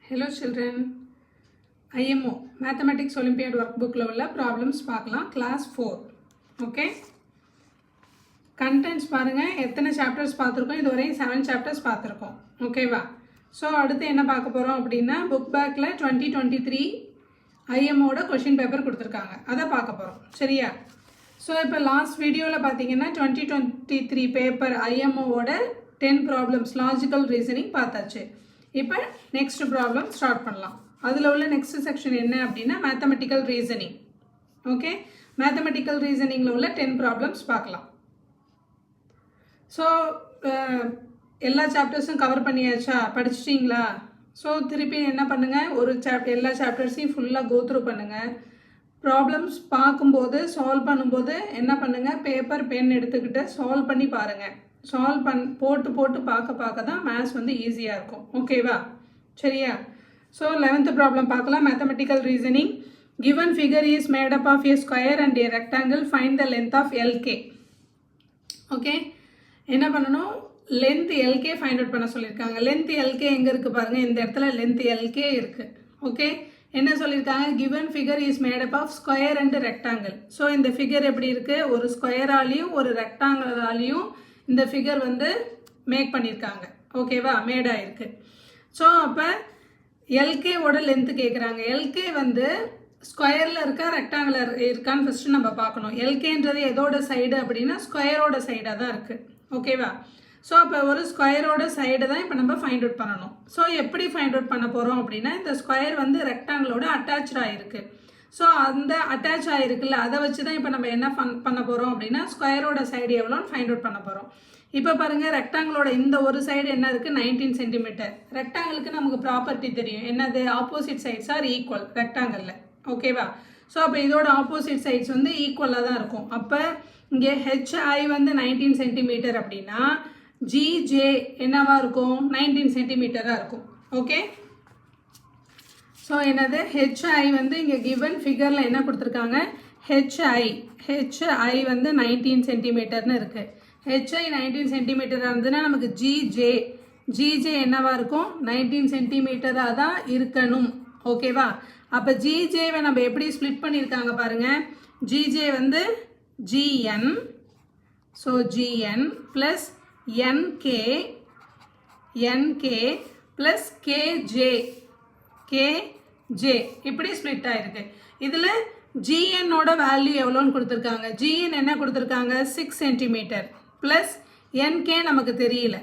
Hello children, IMO Mathematics Olympiad workbook உள்ள problems பார்க்கலாம் class 4 okay contents பாருங்க எத்தனை chapters பார்த்திருக்கோம் இதுவரை 7 chapters பார்த்திருக்கோம் ஓகேவா சோ அடுத்து என்ன பார்க்க போறோம் அப்படினா book backல 2023 IMO ஓட क्वेश्चन பேப்பர் கொடுத்திருக்காங்க அத பார்க்க போறோம் சரியா சோ இப்போ லாஸ்ட் வீடியோல பாத்தீங்கன்னா 2023 பேப்பர் IMO ஓட 10 problems logical reasoning பார்த்தாச்சு இப்போ நெக்ஸ்ட் ப்ராப்ளம் ஸ்டார்ட் பண்ணலாம் அதுல உள்ள நெக்ஸ்ட் செக்ஷன் என்ன அப்படினா மேத்தமேட்டிக்கல் ரீசனிங் ஓகே மேத்தமேட்டிக்கல் ரீசனிங்ல உள்ள 10 ப்ராப்ளம்ஸ் பார்க்கலாம் சோ எல்லா சாப்டர்ஸும் கவர் பண்ணியாச்சா படிச்சிட்டீங்களா சோ திருப்பி என்ன பண்ணுங்க ஒரு சாப்டர் எல்லா சாப்டர்ஸையும் ஃபுல்லா கோ த்ரூ பண்ணுங்க ப்ராப்ளம்ஸ் பாக்கும்போது சால்வ் பண்ணும்போது என்ன பண்ணுங்க பேப்பர் பென் எடுத்துக்கிட்டு சால்வ் பண்ணி பாருங்க solve போட்டு பார்க்க தான் மேத்ஸ் வந்து ஈஸியா இருக்கும் ஓகேவா சரியா so 11th problem பார்க்கலாம் mathematical reasoning given figure is made up of a square and a rectangle find the length of LK okay என்ன பண்ணனும் length LK find out பண்ண சொல்லிருக்காங்க length LK எங்க இருக்கு பாருங்க இந்த இடத்துல length LK இருக்கு ஓகே என்ன சொல்லிருக்காங்க given figure is made up of square and rectangle so இந்த figure எப்படி இருக்கு ஒரு ஸ்கொயர் ஆலியும் ஒரு ரெக்டாங்கிள் ஆலியும் இந்த ஃபிகர் வந்து மேக் பண்ணிருக்காங்க ஓகேவா மேட் ஆயிருக்கு சோ அப்ப LK ஓட லெந்த் கேக்குறாங்க LK வந்து ஸ்கொயர்ல இருக்கா ரெக்டாங்குலர் இருக்கான்னு ஃபர்ஸ்ட் நம்ம பார்க்கணும் LKன்றது எதோட சைடு அப்படினா ஸ்கொயரோட சைடா தான் இருக்கு ஓகேவா சோ அப்ப ஒரு ஸ்கொயரோட சைடு தான் இப்போ நம்ம ஃபைண்ட் அவுட் பண்ணனும் சோ எப்படி ஃபைண்ட் அவுட் பண்ண போறோம் அப்படினா இந்த ஸ்கொயர் வந்து ரெக்டாங்கிளோட அட்டாச்ட் ஆயிருக்கு சோ அந்த அட்டாச் ஆயிருக்குல அத வச்சு தான் இப்போ நம்ம என்ன பண்ண போறோம் அப்படினா ஸ்கொயரோட சைடு எவ்வளவுன்னு ஃபைண்ட் அவுட் பண்ண போறோம் இப்போ பாருங்க ரெக்டாங்கிளோட இந்த ஒரு சைடு என்ன இருக்கு 19 cm ரெக்டாங்கிளுக்கு நமக்கு ப்ராப்பர்ட்டி தெரியும் என்னது ஆப்போசிட் சைட்ஸ் ஆர் ஈக்குவல் ரெக்டாங்கிள்ல ஓகேவா சோ அப்ப இதோட ஆப்போசிட் சைட்ஸ் வந்து ஈக்குவலா தான் இருக்கும் அப்ப இங்க HI வந்து 19 cm அப்படினா GJ என்னவா இருக்கும் 19 cm ஆ இருக்கும் ஓகே so என்னது HI வந்து இங்க given figureல என்ன கொடுத்திருக்காங்க HI வந்து 19 cm ன்னு இருக்கு HI 19 cm இருந்ததுனா நமக்கு GJ என்னவா இருக்கும் 19 cm ஆ தான் இருக்கணும் ஓகேவா அப்ப GJ வை நம்ம எப்படி ஸ்ப்ளிட் பண்ணிருக்காங்க பாருங்க GJ வந்து GN so GN plus NK plus KJ இப்படி ஸ்ப்ளிட் ஆயிருக்கு இதுல GN ஓட வேல்யூ எவ்வளவுன்னு கொடுத்திருக்காங்க GN என்ன கொடுத்திருக்காங்க 6 cm plus NK நமக்கு தெரியல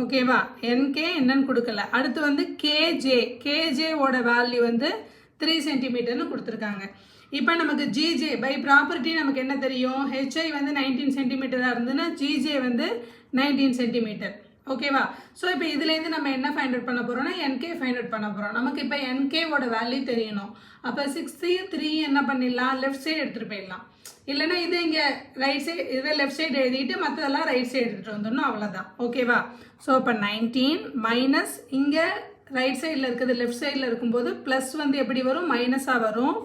ஓகேவா NK என்னன்னு கொடுக்கல அடுத்து வந்து KJ ஓட வேல்யூ வந்து 3 cm ன்னு கொடுத்திருக்காங்க இப்போ நமக்கு GJ பை ப்ராப்பர்ட்டி நமக்கு என்ன தெரியும் HI வந்து 19 cm ஆ இருந்ததுனா GJ வந்து 19 cm ஓகேவா சோ இப்போ இதுல இருந்து நம்ம என்ன ஃபைண்ட் அவுட் பண்ண போறோம்னா NK ஃபைண்ட் அவுட் பண்ண போறோம் நமக்கு இப்போ NK ஓட வேல்யூ தெரியணும் அப்ப 63 என்ன பண்ணிடலாம் லெஃப்ட் சைடு எடுத்துட்டு போயிடலாம் இல்லனா இது இங்க ரைட் சைடு இத லெஃப்ட் சைடு எழுதிட்டு மத்ததெல்லாம் ரைட் சைடு எடுத்துட்டு வந்துறணும் அவ்வளவுதான் ஓகேவா சோ இப்போ 19 மைனஸ் இங்க ரைட் சைடுல இருக்குது லெஃப்ட் சைடுல இருக்கும்போது பிளஸ் வந்து எப்படி வரும் மைனஸா வரும்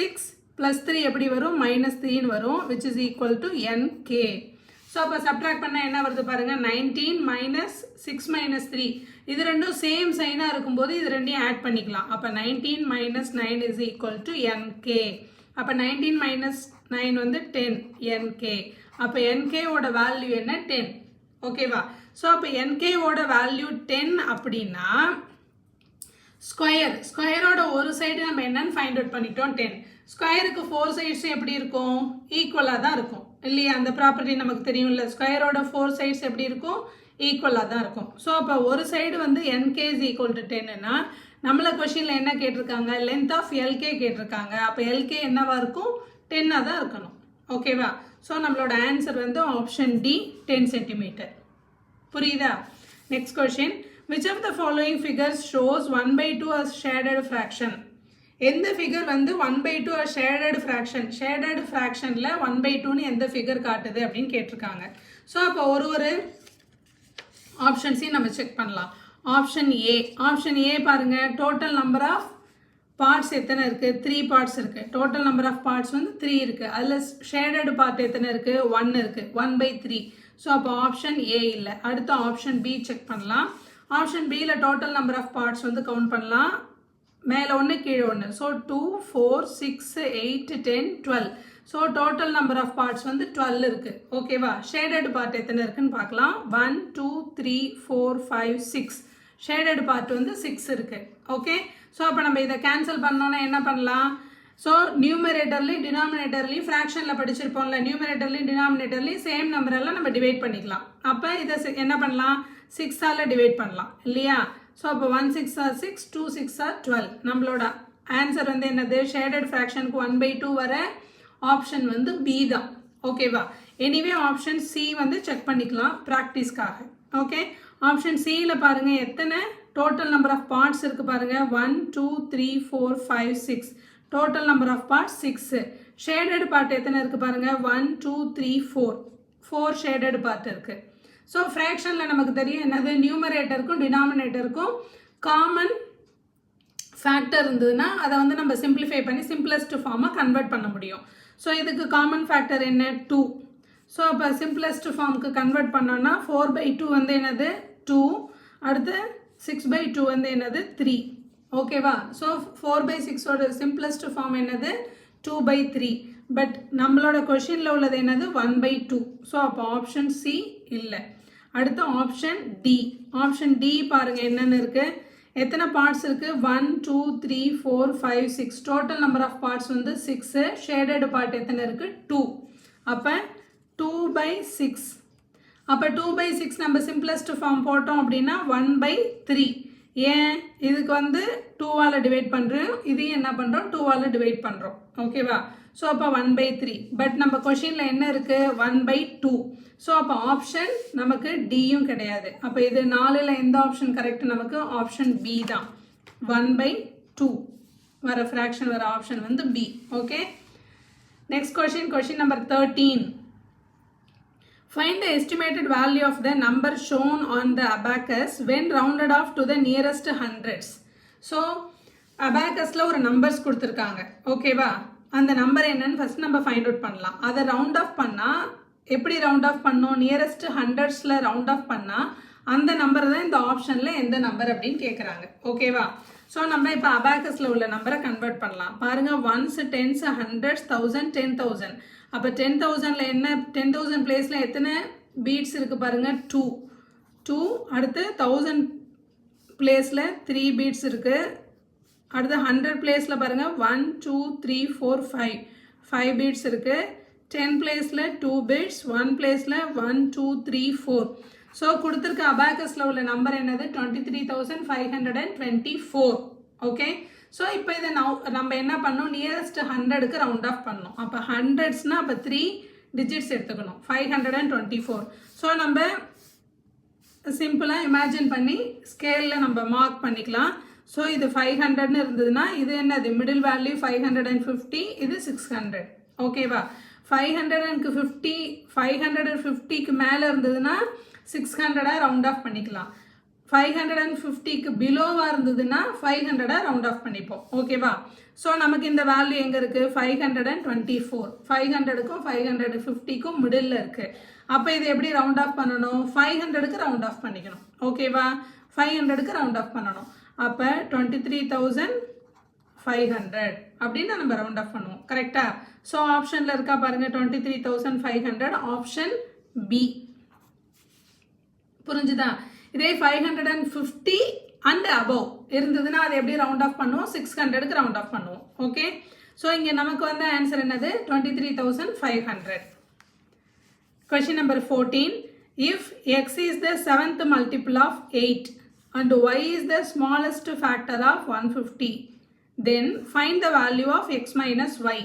6 plus 3 எப்படி வரும் -3 ன்னு வரும் which is equal to NK so அப்ப சப்ட்ராக்ட் பண்ணா என்ன வருது பாருங்க 19 minus 6 minus 3 இது ரெண்டும் சேம் சைனா இருக்கும்போது இது ரெண்டையும் ஆட் பண்ணிக்கலாம் அப்ப 19 minus 9 is equal to NK அப்ப 19 minus 9 வந்து 10 NK அப்ப NK ஓட வேல்யூ என்ன 10 ஓகேவா சோ அப்ப NK ஓட வேல்யூ 10 அப்படினா ஸ்கொயரோட ஒரு சைடு நம்ம என்னன்னு ஃபைண்ட் அவுட் பண்ணிட்டோம் 10 ஸ்கொயருக்கு 4 சைட்ஸ் எப்படி இருக்கும் ஈக்குவலா தான் இருக்கும் இல்லையா அந்த ப்ராப்பர்ட்டி நமக்கு தெரியும்ல ஸ்கொயரோட 4 சைட்ஸ் எப்படி இருக்கும் ஈக்குவலா தான் இருக்கும் சோ அப்ப ஒரு சைடு வந்து NK is equal to 10 னா நம்மள क्वेश्चनல என்ன கேட்டிருக்காங்க length of LK கேட்டிருக்காங்க அப்ப LK என்னவா இருக்கும் 10 ஆ தான் இருக்கணும் ஓகேவா சோ நம்மளோட ஆன்சர் வந்து ஆப்ஷன் D 10 cm புரியுதா next question which of the following figures shows 1/2 as shaded fraction எந்த ஃபிகர் வந்து 1/2 as shaded fractionல 1/2 ன்னு எந்த ஃபிகர் காட்டுது அப்படினு கேட்டிருக்காங்க சோ அப்ப ஒரு ஆப்ஷன்ஸையும் நம்ம செக் பண்ணலாம் ஆப்ஷன் A பாருங்க டோட்டல் நம்பர் ஆஃப் பார்ட்ஸ் எத்தனை இருக்கு 3 பார்ட்ஸ் இருக்கு டோட்டல் நம்பர் ஆஃப் பார்ட்ஸ் வந்து 3 இருக்கு அதுல ஷேடட் பார்ட் எத்தனை இருக்கு 1 இருக்கு 1/3 சோ அப்ப ஆப்ஷன் A இல்ல அடுத்து ஆப்ஷன் B செக் பண்ணலாம் ஆப்ஷன் பியில் டோட்டல் நம்பர் ஆஃப் பார்ட்ஸ் வந்து கவுண்ட் பண்ணலாம். மேலே ஒன்று கீழே ஒன்று. So 2 4 6 8 10 12. So total number of parts வந்து 12 இருக்குது. ஓகேவா? ஷேடட் பார்ட் எத்தனை இருக்குன்னு பார்க்கலாம். 1 2 3 4 5 6. ஷேடட் பார்ட் வந்து 6 இருக்குது. ஓகே. ஸோ அப்போ நம்ம இதை கேன்சல் பண்ணோன்னா என்ன பண்ணலாம்? ஸோ நியூமரேட்டர்லையும் டினாமினேட்டர்லையும் ஃப்ராக்ஷனில் படிச்சிருப்போம்ல, நியூமரேட்டர்லையும் டினாமினேட்டர்லையும் சேம் நம்பரெல்லாம் நம்ம டிவைட் பண்ணிக்கலாம். அப்போ இதை என்ன பண்ணலாம்? 6ஆல் டிவைட் பண்ணலாம் இல்லையா? ஸோ அப்போ 1 6 are 6, 2 6 are 12. நம்மளோட ஆன்சர் வந்து என்னது? ஷேடட் ஃப்ராக்ஷனுக்கு 1/2 வர ஆப்ஷன் வந்து பி தான். ஓகேவா? எனிவே ஆப்ஷன் சி வந்து செக் பண்ணிக்கலாம் ப்ராக்டிஸ்க்காக. ஓகே. ஆப்ஷன் சியில் பாருங்கள் எத்தனை டோட்டல் நம்பர் ஆஃப் பார்ட்ஸ் இருக்குது பாருங்கள். 1 2 3 4 5 6. Total number of parts 6. Shaded part எத்தனை இருக்குது பாருங்கள். 1 2 3 4 ஷேடட் பார்ட் இருக்குது. ஸோ ஃப்ராக்ஷனில் நமக்கு தெரியும் என்னது? நியூமரேட்டருக்கும் டினாமினேட்டருக்கும் காமன் ஃபேக்டர் இருந்ததுன்னா அதை வந்து நம்ம சிம்பிளிஃபை பண்ணி சிம்பிளஸ்ட் ஃபார்மாக கன்வெர்ட் பண்ண முடியும். ஸோ இதுக்கு காமன் ஃபேக்டர் என்ன? 2. ஸோ அப்போ சிம்பிளஸ்ட் ஃபார்முக்கு கன்வெர்ட் பண்ணோன்னா 4/2 வந்து என்னது? 2. அடுத்து 6/2 வந்து என்னது? 3. ஓகேவா? ஸோ 4/6ஓட சிம்பிளஸ்ட் ஃபார்ம் என்னது? 2/3. பட் நம்மளோட கொஷினில் உள்ளது என்னது? 1/2. ஸோ அப்போ ஆப்ஷன் சி இல்லை. அடுத்து ஆப்ஷன் டி. ஆப்ஷன் டி பாருங்கள் என்னென்னு இருக்குது? எத்தனை பார்ட்ஸ் இருக்குது? 1 2 3 4 5 6. டோட்டல் நம்பர் ஆஃப் பார்ட்ஸ் வந்து 6. ஷேடட் பார்ட் எத்தனை இருக்குது? 2. அப்போ 2/6. அப்போ 2/6 நம்ம சிம்பிளஸ்ட் ஃபார்ம் போட்டோம் அப்படின்னா 1/3. ஏன்? இதுக்கு வந்து 2ஆல் டிவைட் பண்ணுறோம், இதையும் என்ன பண்ணுறோம்? 2ஆல் டிவைட் பண்ணுறோம். ஓகேவா? ஸோ அப்போ 1/3. பட் நம்ம கொஷினில் என்ன இருக்குது? 1/2. ஸோ அப்போ ஆப்ஷன் நமக்கு டியும் கிடையாது. அப்போ இது 4ல் எந்த ஆப்ஷன் கரெக்ட்? நமக்கு ஆப்ஷன் பி தான். 1/2 வர ஃப்ராக்ஷன் வர ஆப்ஷன் வந்து B. Okay. Next question number 13. Find the estimated value of the number shown on the abacus when rounded off to the nearest hundreds. So அபாக்கஸில் ஒரு நம்பர்ஸ் கொடுத்துருக்காங்க. ஓகேவா? அந்த நம்பர் என்னன்னு ஃபஸ்ட் நம்ம ஃபைண்ட் அவுட் பண்ணலாம். அதை ரவுண்ட் ஆஃப் பண்ணால் எப்படி ரவுண்ட் ஆஃப் பண்ணோம்? நியரஸ்ட் ஹண்ட்ரட்ஸில் ரவுண்ட் ஆஃப் பண்ணால் அந்த நம்பர் தான் இந்த ஆப்ஷனில் எந்த நம்பர் அப்படின்னு கேட்குறாங்க. ஓகேவா? ஸோ நம்ம இப்போ அபாக்கஸில் உள்ள நம்பரை கன்வெர்ட் பண்ணலாம். பாருங்கள், 1s 10s 100s 1000 10,000. அப்போ 10,000ல் என்ன? 10,000 பிளேஸில் எத்தனை பீட்ஸ் இருக்குது பாருங்கள்? 2. அடுத்து 1000 பிளேஸில் 3 பீட்ஸ் இருக்குது. அடுத்து 100 பிளேஸில் பாருங்கள் 1 2 3 4 5 பீட்ஸ் இருக்குது. 10 பிளேஸில் 2 பீட்ஸ், 1 பிளேஸில் 1 2 3 4. ஸோ கொடுத்துருக்க அபாக்கஸில் உள்ள நம்பர் என்னது? 23,524. ஓகே. ஸோ இப்போ இதை நம்ம என்ன பண்ணோம்? நியரஸ்ட் 100க்கு ரவுண்ட் ஆஃப் பண்ணோம். அப்போ 100ஸ்னால் அப்போ 3 டிஜிட்ஸ் எடுத்துக்கணும். 524. ஸோ நம்ம சிம்பிளாக இமேஜின் பண்ணி ஸ்கேலில் நம்ம மார்க் பண்ணிக்கலாம். ஸோ இது 500ன்னு இருந்ததுன்னா இது என்னது? மிடில் வேல்யூ 550, இது 600. ஓகேவா? 550க்கு மேலே இருந்ததுன்னா 600 ரவுண்ட் ஆஃப் பண்ணிக்கலாம். 550க்கு பிலோவாக இருந்ததுன்னா 500 ரவுண்ட் ஆஃப் பண்ணிப்போம். ஓகேவா? ஸோ நமக்கு இந்த வேல்யூ எங்கே இருக்குது? 524. 500க்கும் 550க்கும் மிடில் இருக்குது. அப்போ இது எப்படி ரவுண்ட் ஆஃப் பண்ணணும்? 500க்கு ரவுண்ட் ஆஃப் பண்ணிக்கணும். ஓகேவா? 500க்கு ரவுண்ட் ஆஃப் பண்ணணும். அப்போ 23,500 அப்படின்னு நம்ம ரவுண்ட் ஆஃப் பண்ணுவோம். கரெக்டா? ஸோ ஆப்ஷனில் இருக்கா பாருங்கள் 23,500. Option B. புரிஞ்சுதா? இதே 550 அண்ட் அபவ் இருந்ததுன்னா அது எப்படி ரவுண்ட் ஆஃப் பண்ணுவோம்? 600க்கு ரவுண்ட் ஆஃப் பண்ணுவோம். ஓகே. ஸோ இங்கே நமக்கு வந்த ஆன்சர் என்னது? 23,500. Question number 14. If x is the 7th multiple of 8 and y is the smallest factor of 150, then find the value of x minus y.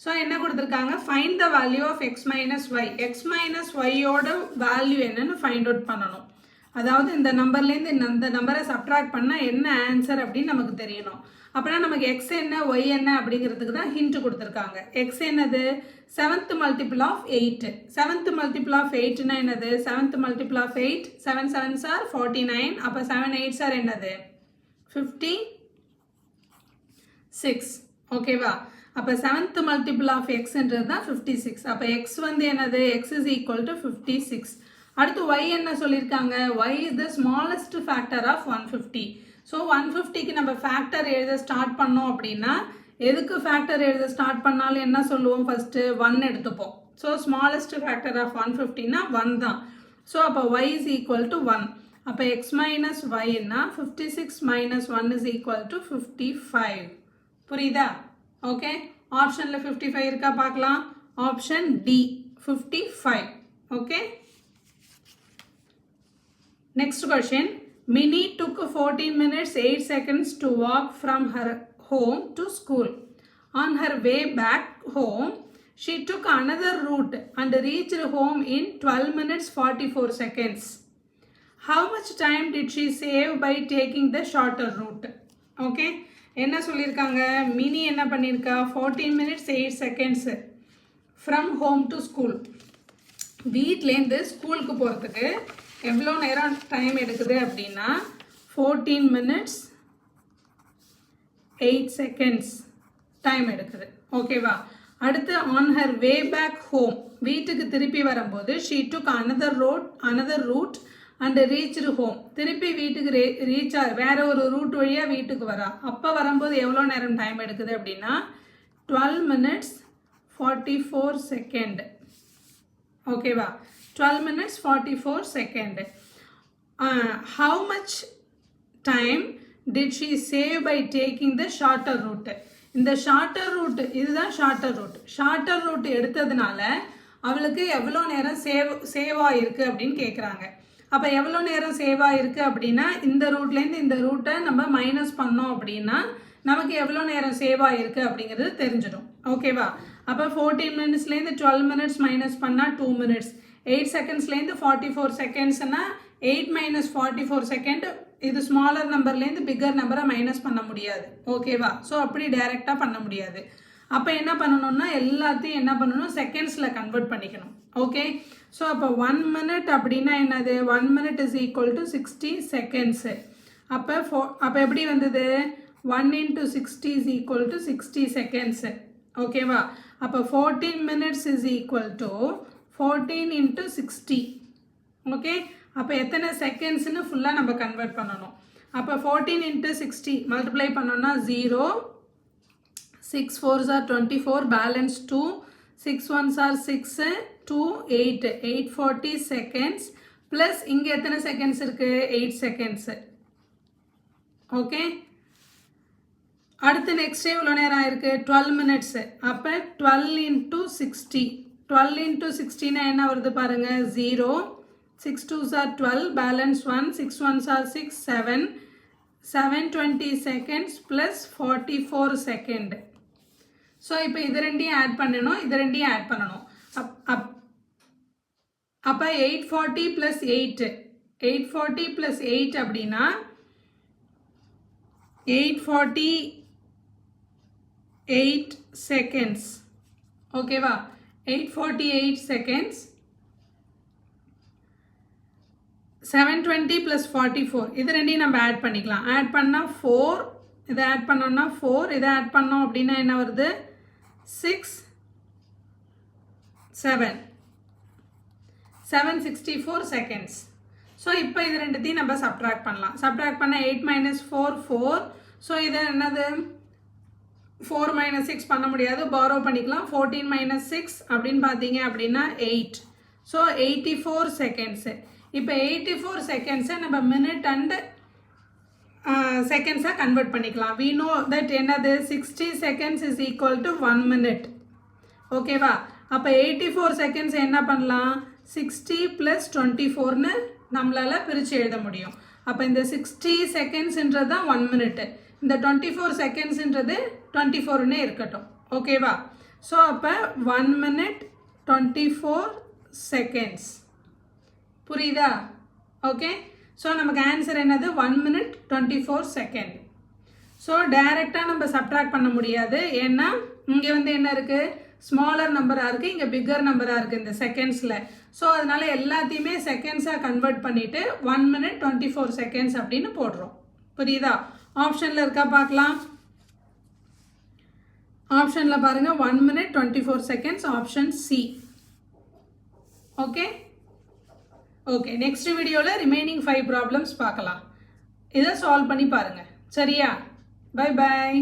So என்ன கொடுத்துருக்காங்க? Find the value of x minus y. X minus ஒய்யோட value என்னன்னு find out பண்ணணும். அதாவது இந்த நம்பர்லேருந்து இந்த நம்பரை சப்ட்ராக்ட் பண்ணால் என்ன ஆன்சர் அப்படின்னு நமக்கு தெரியணும். அப்படின்னா நமக்கு எக்ஸ் என்ன ஒய் என்ன அப்படிங்கிறதுக்கு தான் ஹிண்ட் கொடுத்துருக்காங்க. எக்ஸ் என்னது? 7th multiple of 8. 7th multiple of 8னா என்னது? 7th multiple of 8, 7 7s are 49. அப்போ 7 8s are என்னது? 56. ஓகேவா? அப்போ 7th multiple of xன்றது தான் 56. அப்போ x வந்து என்னது? x is equal to 56. அடுத்து y என்ன சொல்லியிருக்காங்க, y is the smallest factor of 150. So 150க்கு நம்ம ஃபேக்டர் எழுத ஸ்டார்ட் பண்ணோம் அப்படின்னா எதுக்கு ஃபேக்டர் எழுத ஸ்டார்ட் பண்ணாலும் என்ன சொல்லுவோம், ஃபஸ்ட்டு 1 எடுத்துப்போம். ஸோ ஸ்மாலஸ்ட் ஃபேக்டர் ஆஃப் 150னா 1 தான். ஸோ அப்போ y is equal to 1. அப்போ x minus yன்னா 56 minus 1 is equal to 55. புரியுதா? ஓகே, ஆப்ஷனில் 55 இருக்கா பார்க்கலாம். Option D 55. Okay, next question. Minnie took 14 minutes 8 seconds to walk from her home to school. On her way back home, she took another route and reached home in 12 minutes 44 seconds. How much time did she save by taking the shorter route? Okay, என்ன சொல்லியிருக்காங்க, mini என்ன பண்ணியிருக்கா, 14 minutes 8 seconds from home to school. வீட்லேருந்து ஸ்கூலுக்கு போகிறதுக்கு எவ்வளோ நேரம் time எடுக்குது அப்படின்னா 14 minutes 8 seconds டைம் எடுக்குது. ஓகேவா? அடுத்து on her way back home, வீட்டுக்கு திருப்பி வரும்போது she took another route and reached home. திருப்பி வீட்டுக்கு ரீச் வேற ஒரு ரூட் வழியாக வீட்டுக்கு வரா. அப்போ வரும்போது எவ்வளோ நேரம் டைம் எடுக்குது அப்படின்னா 12 minutes 44 seconds. ஓகேவா? 12 minutes 44 seconds. How much time did she save by taking the shorter route? இந்த ஷார்ட்டர் ரூட், இதுதான் ஷார்ட்டர் ரூட் எடுத்ததுனால அவளுக்கு எவ்வளோ நேரம் சேவ் ஆகிருக்கு அப்படின்னு கேட்குறாங்க. அப்போ எவ்வளோ நேரம் சேவ் ஆகிருக்கு அப்படின்னா இந்த ரூட்லேருந்து இந்த ரூட்டை நம்ம மைனஸ் பண்ணோம் அப்படின்னா நமக்கு எவ்வளோ நேரம் சேவ் ஆகிருக்கு அப்படிங்கிறது தெரிஞ்சிடும். ஓகேவா? அப்போ 14 minutesலேருந்து 12 minutes மைனஸ் பண்ணால் 2 minutes, 8 secondsலேருந்து 44 secondsனா 8 minus 44 second. இது ஸ்மாலர் நம்பர்லேருந்து பிக்கர் நம்பரை மைனஸ் பண்ண முடியாது. ஓகேவா? ஸோ அப்படி டைரெக்டாக பண்ண முடியாது. அப்போ என்ன பண்ணணும்னா எல்லாத்தையும் என்ன பண்ணணும், செகண்ட்ஸில் கன்வெர்ட் பண்ணிக்கணும். ஓகே, ஸோ அப்போ 1 minute அப்படின்னா என்னது, 1 minute is equal to 60 seconds. அப்போ எப்படி வந்தது, 1 into 60 is equal to 60 seconds. ஓகேவா? அப்போ 14 minutes is equal to 14 into 60. Okay, அப்போ எத்தனை செகண்ட்ஸ்னு ஃபுல்லாக நம்ம கன்வெர்ட் பண்ணணும். அப்போ 14 into 60 மல்டிப்ளை பண்ணோன்னா 0, 6 4s are 24, balance 2, 6 1s are 6, 2 8, 840 seconds plus இங்கே எத்தனை செகண்ட்ஸ் இருக்குது, 8 seconds. ஓகே, அடுத்து நெக்ஸ்ட் எவ்வளோ நேரம் ஆயிருக்கு, 12 minutes. அப்போ 12 into 60, 12 into 60னா என்ன வருது பாருங்கள், 0, 6 2s are 12, balance 1, 6 1s are 6, 7, 720 seconds plus 44 second. So இப்போ இது ரெண்டையும் ஆட் பண்ணணும். அப்போ 840 plus 8, 840 plus 8 அப்படின்னா 848 seconds. ஓகேவா? 848 seconds. 720 plus 44 இது ரெண்டையும் நம்ம ஆட் பண்ணிக்கலாம். ஆட் பண்ணால் 4, இதை ஆட் பண்ணோன்னா 4, இதை ஆட் பண்ணோம் அப்படின்னா என்ன வருது, 6 7 764 seconds. ஸோ இப்போ இது ரெண்டுத்தையும் நம்ம சப்ட்ராக்ட் பண்ணலாம். சப்ட்ராக்ட் பண்ணால் 8 minus 4 4. ஸோ இது என்னது, 4 minus 6 பண்ண முடியாது, பாரோ பண்ணிக்கலாம். 14 minus 6 அப்படின்னு பார்த்தீங்க அப்படின்னா 8. So 84 seconds. இப்போ 84 செகண்ட்ஸை நம்ம மினிட் அண்ட் செகண்ட்ஸாக கன்வெர்ட் பண்ணிக்கலாம். we know that என்னது, 60 seconds is equal to 1 minute. ஓகேவா? அப்போ 84 செகண்ட்ஸ் என்ன பண்ணலாம், 60 plus 24ன்னு நம்மளால் பிரித்து எழுத முடியும். அப்போ இந்த 60 செகண்ட்ஸ்ன்றது தான் 1 minute, இந்த 24 செகண்ட்ஸ்ன்றது 24ன்னே இருக்கட்டும். ஓகேவா? ஸோ அப்போ 1 minute 24 seconds. புரியுதா? ஓகே, ஸோ நமக்கு ஆன்சர் என்னது, 1 minute 24 second. ஸோ டைரெக்டாக நம்ம சப்ட்ராக்ட் பண்ண முடியாது, ஏன்னா இங்கே வந்து என்ன இருக்குது, ஸ்மாலர் நம்பராக இருக்குது, இங்கே பிக்கர் நம்பராக இருக்குது இந்த செகண்ட்ஸில். ஸோ அதனால எல்லாத்தையுமே செகண்ட்ஸாக கன்வெர்ட் பண்ணிவிட்டு 1 minute 24 seconds அப்படின்னு போடுறோம். புரியுதா? ஆப்ஷனில் இருக்கா பார்க்கலாம். ஆப்ஷனில் பாருங்கள், 1 minute 24 seconds, option C. Okay, okay, next வீடியோவில் ரிமைனிங் 5 ப்ராப்ளம்ஸ் பார்க்கலாம். இதை சால்வ் பண்ணி பாருங்கள். சரியா? Bye bye.